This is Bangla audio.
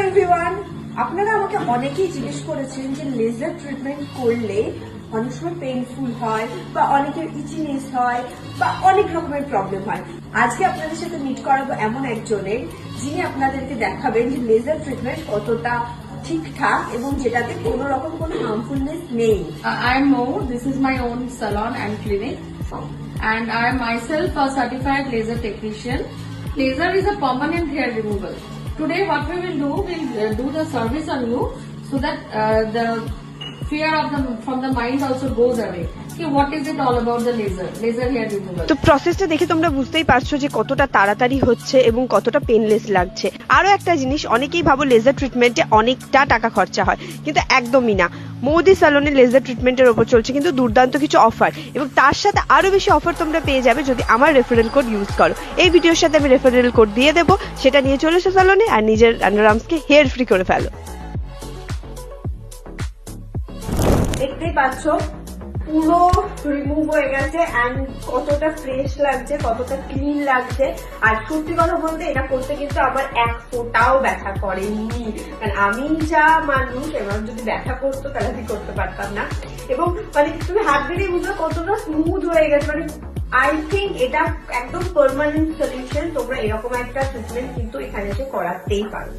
এভরিওয়ান, আপনারা আমাকে অনেকেই জিজ্ঞেস করেছেন যে লেজার ট্রিটমেন্ট করলে অনেক সময় পেইনফুল হয় বা অনেকের ইচিনেস হয় বা অনেক রকমের প্রবলেম হয়। আজকে আপনাদের সাথে মিট করাবো এমন একজনের যিনি আপনাদেরকে দেখাবেন যে লেজার ট্রিটমেন্ট কতটা ঠিকঠাক এবং যেটাতে কোনো রকম কোনো হার্মফুলনেস নেই। I am Mo. This is my own salon and clinic, and I am myself a certified laser technician. Laser is a permanent hair removal. Today, what we will do, we'll do the service on you so that the fear of from the mind also goes away. Okay, what is it all about the laser hair removal? তো প্রসেসটা দেখে তোমরা বুঝতেই পারছো যে কতটা তাড়াতাড়ি হচ্ছে এবং কতটা পেনলেস লাগছে। আরো একটা জিনিস, অনেকেই ভাবো লেজার ট্রিটমেন্টে অনেকটা টাকা খরচা হয়, কিন্তু একদমই না। মৌদি স্যালনে লেজার ট্রিটমেন্টের ওপর চলছে কিন্তু দুর্দান্ত কিছু অফার, এবং তার সাথে আরো বেশি অফার তোমরা পেয়ে যাবে যদি আমার রেফারেল কোড ইউজ করো। এই ভিডিওর সাথে আমি রেফারেল কোড দিয়ে দেবো, সেটা নিয়ে চলে এসো স্যালনে আর নিজের আন্ডারআর্মসকে হেয়ার ফ্রি করে ফেলো। দেখতেই পাচ্ছ পুরো রিমুভ হয়ে গেছে এন্ড কতটা ফ্রেশ লাগছে, কতটা ক্লিন লাগছে। আর সত্যি কথা বলতে এটা করতে কিন্তু আমার এক ফোঁটাও ব্যথা করেনি, কারণ আমি যা মানুষ, এবার যদি ব্যথা করতো তাহলে আমি করতে পারতাম না। এবং মানে তুমি হাত দিলেই বুঝলো কতটা স্মুথ হয়ে গেছে। মানে আই থিঙ্ক এটা একদম পার্মানেন্ট সলিউশন। তোমরা এরকম একটা ট্রিটমেন্ট কিন্তু এখানে এসে করাতেই পারো।